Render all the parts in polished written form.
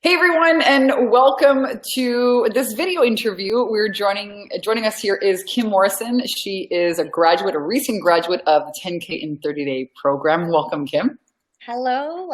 Hey everyone, and welcome to this video interview. Joining us here is Kim Morrison. She is a recent graduate of the 10K in 30-day program. Welcome, Kim. Hello,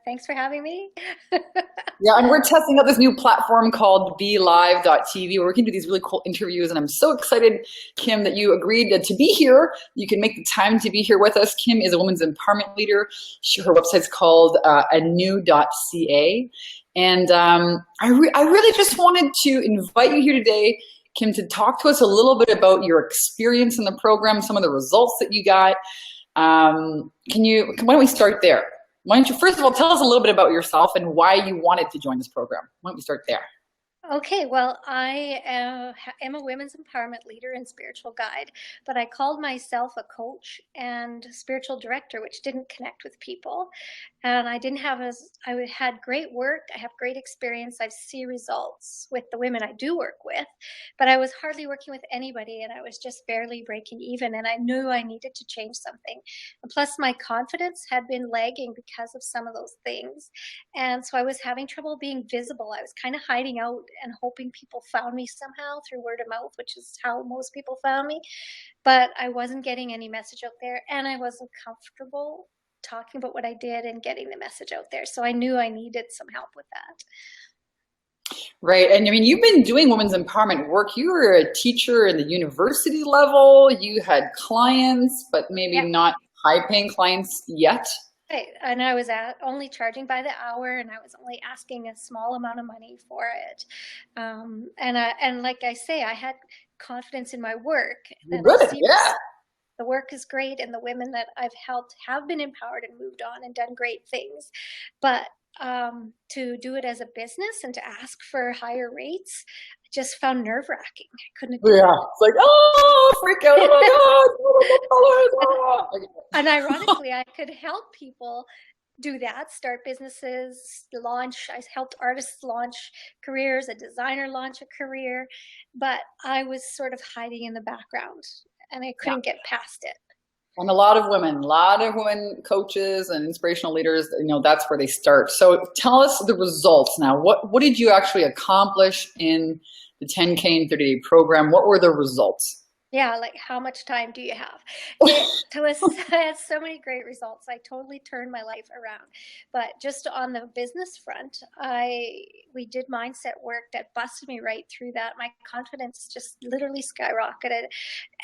thanks for having me. Yeah, and we're testing out this new platform called BeLive.tv where we can do these really cool interviews, and I'm so excited, Kim, that you agreed to be here. You can make the time to be here with us. Kim is a women's empowerment leader. Her website's called anew.ca. And I really just wanted to invite you here today, Kim, to talk to us a little bit about your experience in the program, some of the results that you got. Why don't we start there? Why don't you, first of all, tell us a little bit about yourself and why you wanted to join this program? Why don't we start there? Okay, well, I am a women's empowerment leader and spiritual guide, but I called myself a coach and spiritual director, which didn't connect with people. And I had great work. I have great experience. I see results with the women I do work with, but I was hardly working with anybody, and I was just barely breaking even. And I knew I needed to change something. And plus, my confidence had been lagging because of some of those things. And so I was having trouble being visible. I was kind of hiding out and hoping people found me somehow through word of mouth, which is how most people found me. But I wasn't getting any message out there, and I wasn't comfortable talking about what I did and getting the message out there. So I knew I needed some help with that. Right. And I mean, you've been doing women's empowerment work. You were a teacher in the university level. You had clients, but maybe not high-paying clients yet. Right. And I was only charging by the hour, and I was only asking a small amount of money for it. And like I say, I had confidence in my work. Good. Yeah. The work is great, and the women that I've helped have been empowered and moved on and done great things. But to do it as a business and to ask for higher rates, I just found nerve-wracking. I couldn't. Yeah, it's like, oh, freak out! Oh my God! And ironically, I could help people do that, start businesses, launch. I helped artists launch careers, a designer launch a career, but I was sort of hiding in the background, and I couldn't get past it. And a lot of women coaches and inspirational leaders, that's where they start. So tell us the results now. What did you actually accomplish in the 10K and 30-day program? What were the results? Yeah, like how much time do you have? It had so many great results. I totally turned my life around. But just on the business front, we did mindset work that busted me right through that. My confidence just literally skyrocketed,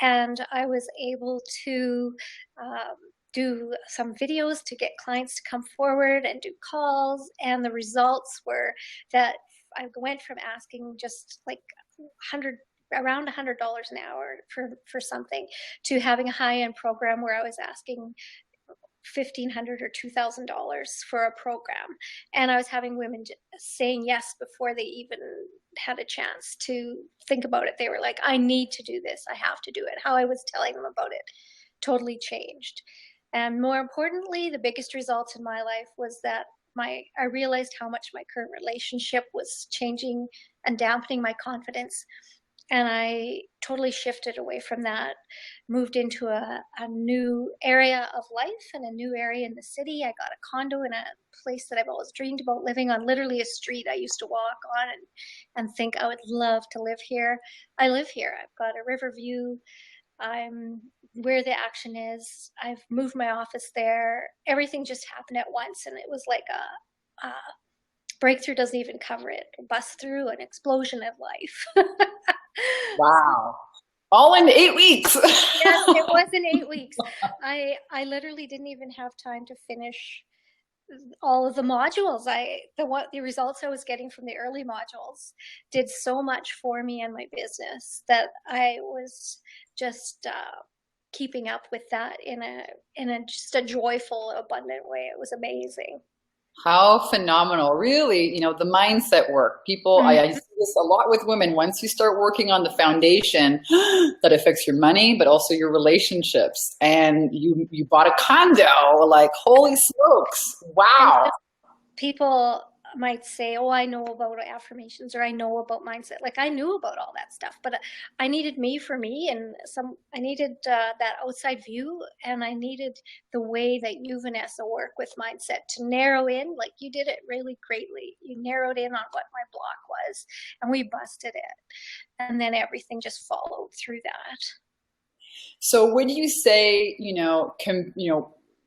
and I was able to do some videos to get clients to come forward and do calls. And the results were that I went from asking just like around $100 an hour for something to having a high-end program where I was asking $1,500 or $2,000 for a program. And I was having women saying yes before they even had a chance to think about it. They were like, I need to do this. I have to do it. How I was telling them about it totally changed. And more importantly, the biggest results in my life was that I realized how much my current relationship was changing and dampening my confidence. And I totally shifted away from that, moved into a new area of life and a new area in the city. I got a condo in a place that I've always dreamed about living on, literally a street I used to walk on and think I would love to live here. I live here. I've got a river view. I'm where the action is. I've moved my office there. Everything just happened at once, and it was like a breakthrough doesn't even cover it. A bust through, an explosion of life. Wow. All in 8 weeks. Yes, it was in 8 weeks. I literally didn't even have time to finish all of the modules. The results I was getting from the early modules did so much for me and my business that I was just keeping up with that in just a joyful, abundant way. It was amazing. How phenomenal. Really, the mindset work. People, I see this a lot with women. Once you start working on the foundation, that affects your money, but also your relationships. And you bought a condo, like, holy smokes. Wow. People might say, "Oh, I know about affirmations or I know about mindset." Like I knew about all that stuff, but I needed me for me, and I needed that outside view, and I needed the way that you, Vanessa, work with mindset to narrow in. Like you did it really greatly. You narrowed in on what my block was, and we busted it, and then everything just followed through that. So would you say,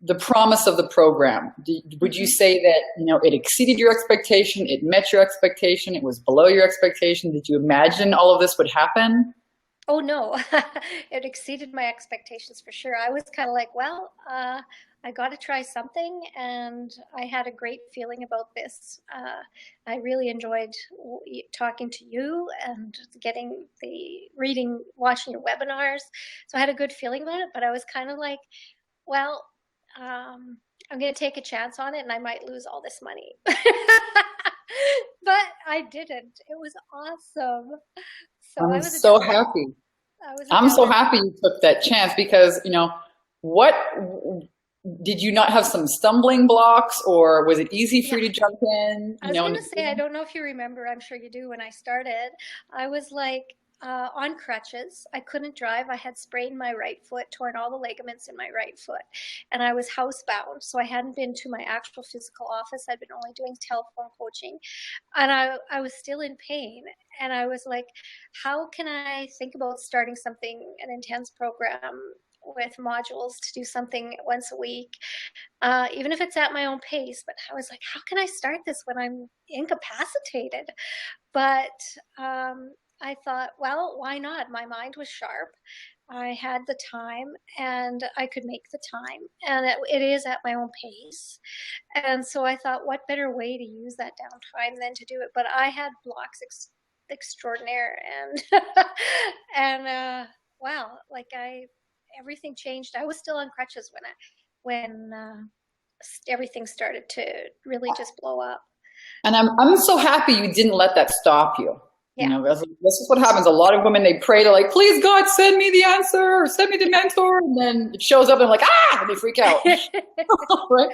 the promise of the program, would you Mm-hmm. say that, it exceeded your expectation, it met your expectation, it was below your expectation? Did you imagine all of this would happen? Oh no, it exceeded my expectations for sure. I was kind of like, well, I got to try something, and I had a great feeling about this. I really enjoyed talking to you and getting the reading, watching your webinars. So I had a good feeling about it, but I was kind of like, well, I'm going to take a chance on it, and I might lose all this money. But I didn't. It was awesome. So I'm I was a so doubter. happy. I was a I'm so doubter. happy you took that chance because, what did you not have some stumbling blocks or was it easy for Yeah. you to jump in, I was going to say, I don't know if you remember, I'm sure you do, when I started, I was like on crutches. I couldn't drive. I had sprained my right foot, torn all the ligaments in my right foot, and I was housebound. So I hadn't been to my actual physical office. I'd been only doing telephone coaching, and I was still in pain. And I was like, how can I think about starting something, an intense program with modules to do something once a week, even if it's at my own pace. But I was like, how can I start this when I'm incapacitated? But I thought, well, why not? My mind was sharp. I had the time and I could make the time, and it is at my own pace. And so I thought, what better way to use that downtime than to do it? But I had blocks extraordinaire, and and wow, like everything changed. I was still on crutches when everything started to really just blow up. And I'm so happy you didn't let that stop you. Yeah. This is what happens. A lot of women, they pray to like, please God, send me the answer or send me the mentor. And then it shows up and like, and they freak out. Right? But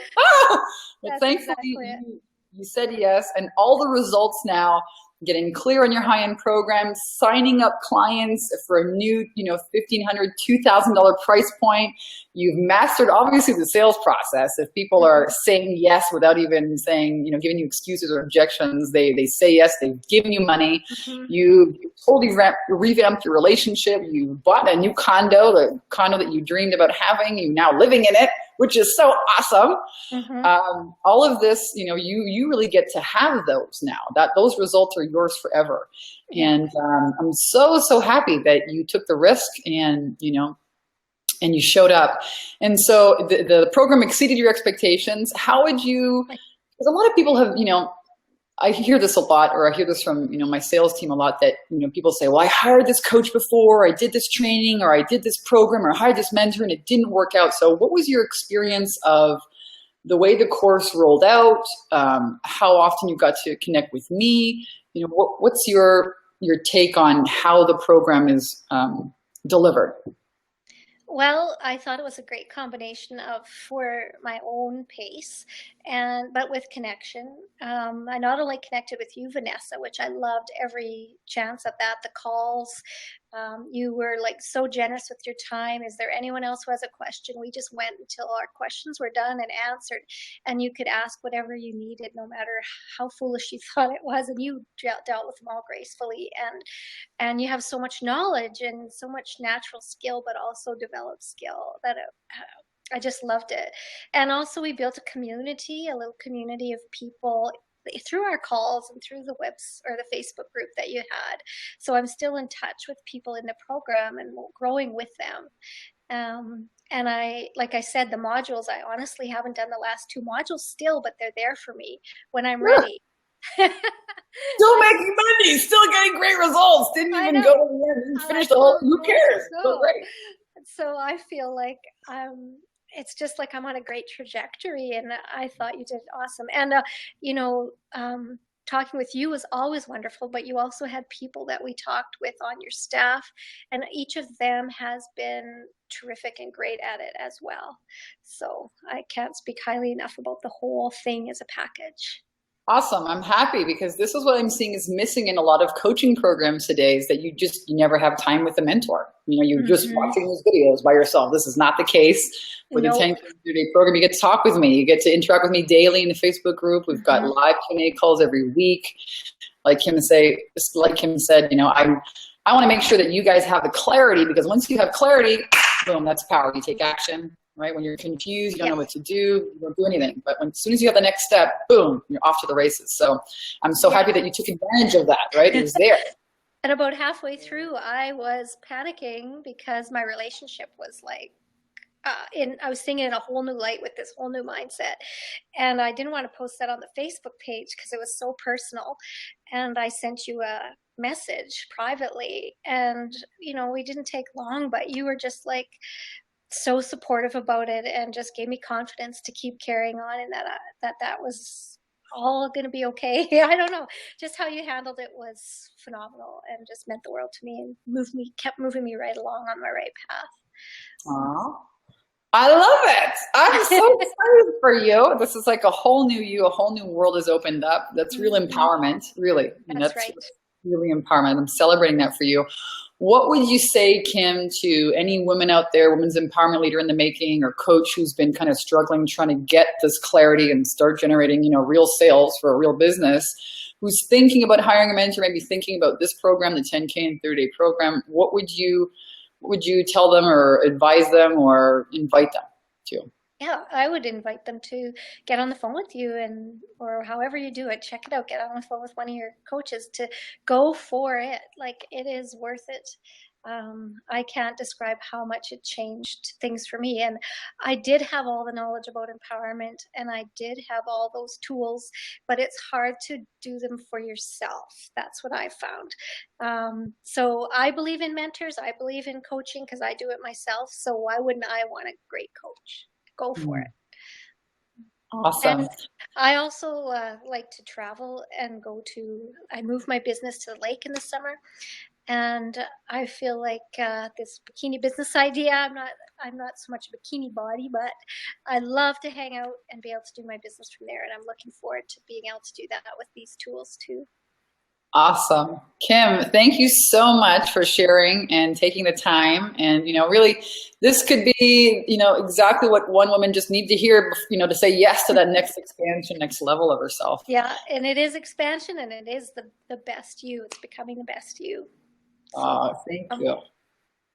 That's thankfully exactly it. you said yes. And all the results now, getting clear on your high-end program, signing up clients for a new, $1,500, $2,000 price point. You've mastered obviously the sales process. If people are saying yes without even saying, giving you excuses or objections, they say yes, they've given you money. Mm-hmm. You totally revamped your relationship. You bought a new condo, the condo that you dreamed about having. You're now living in it, which is so awesome. Mm-hmm. All of this, you really get to have those now. That those results are yours forever. Yeah. And I'm so happy that you took the risk and and you showed up. And so the program exceeded your expectations. How would you? Because a lot of people have, I hear this a lot, or I hear this from, my sales team a lot, that, people say, well, I hired this coach before, I did this training, or I did this program, or I hired this mentor, and it didn't work out. So what was your experience of the way the course rolled out, how often you got to connect with me? What's your take on how the program is delivered? Well, I thought it was a great combination of for my own pace, but with connection. I not only connected with you, Vanessa, which I loved every chance of that. The calls, you were like so generous with your time. Is there anyone else who has a question? We just went until our questions were done and answered, and you could ask whatever you needed, no matter how foolish you thought it was, and you dealt with them all gracefully. And you have so much knowledge and so much natural skill, but also developed skill that I just loved it. And also we built a community, a little community of people through our calls and through the webs or the Facebook group that you had. So I'm still in touch with people in the program and growing with them. And like I said, the modules, I honestly haven't done the last two modules still, but they're there for me when I'm ready. Still making money, still getting great results. Didn't even go to the end, didn't finish the whole. Who cares? So great. So I feel like it's just like I'm on a great trajectory, and I thought you did awesome. And talking with you was always wonderful, but you also had people that we talked with on your staff, and each of them has been terrific and great at it as well. So I can't speak highly enough about the whole thing as a package. Awesome. I'm happy because this is what I'm seeing is missing in a lot of coaching programs today is that you never have time with a mentor. You're just watching these videos by yourself. This is not the case with the 10K Day program. You get to talk with me. You get to interact with me daily in the Facebook group. We've got live Q&A calls every week. Like Kim said, I want to make sure that you guys have the clarity, because once you have clarity, boom, that's power. You take action. Right? When you're confused, you don't know what to do, you don't do anything. But as soon as you have the next step, boom, you're off to the races. So I'm so happy that you took advantage of that, right? It was there. And about halfway through, I was panicking because my relationship was like, I was thinking in a whole new light with this whole new mindset. And I didn't want to post that on the Facebook page because it was so personal. And I sent you a message privately. And, we didn't take long, but you were just like, so supportive about it and just gave me confidence to keep carrying on, and that was all going to be okay. I don't know, just how you handled it was phenomenal and just meant the world to me and kept moving me right along on my right path. Aww. I love it. I'm so excited for you. This is like a whole new you, a whole new world has opened up. That's real empowerment, really. That's right. Really empowerment. I'm celebrating that for you. What would you say, Kim, to any women out there, women's empowerment leader in the making or coach who's been kind of struggling, trying to get this clarity and start generating, real sales for a real business, who's thinking about hiring a mentor, maybe thinking about this program, the 10K and 30-day program? What would you tell them or advise them or invite them to? Yeah, I would invite them to get on the phone with you or however you do it, check it out, get on the phone with one of your coaches to go for it. Like, it is worth it. I can't describe how much it changed things for me. And I did have all the knowledge about empowerment and I did have all those tools, but it's hard to do them for yourself. That's what I found. So I believe in mentors. I believe in coaching because I do it myself. So why wouldn't I want a great coach? Go for it. Awesome. And I also like to travel and I move my business to the lake in the summer. And I feel like this bikini business idea, I'm not so much a bikini body, but I love to hang out and be able to do my business from there. And I'm looking forward to being able to do that with these tools too. Awesome. Kim, thank you so much for sharing and taking the time. And, really, this could be, exactly what one woman just needs to hear, to say yes to that next expansion, next level of herself. Yeah. And it is expansion and it is the best you. It's becoming the best you. Thank you.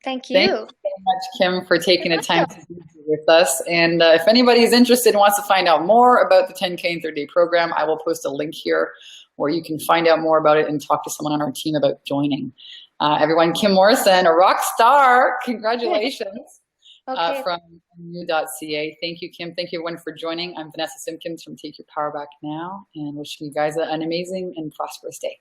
Thank you. Thank you so much, Kim, for taking the time to be with us. And if anybody is interested and wants to find out more about the 10K and 30-day program, I will post a link here where you can find out more about it and talk to someone on our team about joining. Everyone, Kim Morrison, a rock star. Congratulations. From new.ca. Thank you, Kim. Thank you, everyone, for joining. I'm Vanessa Simpkins from Take Your Power Back Now, and wishing you guys an amazing and prosperous day.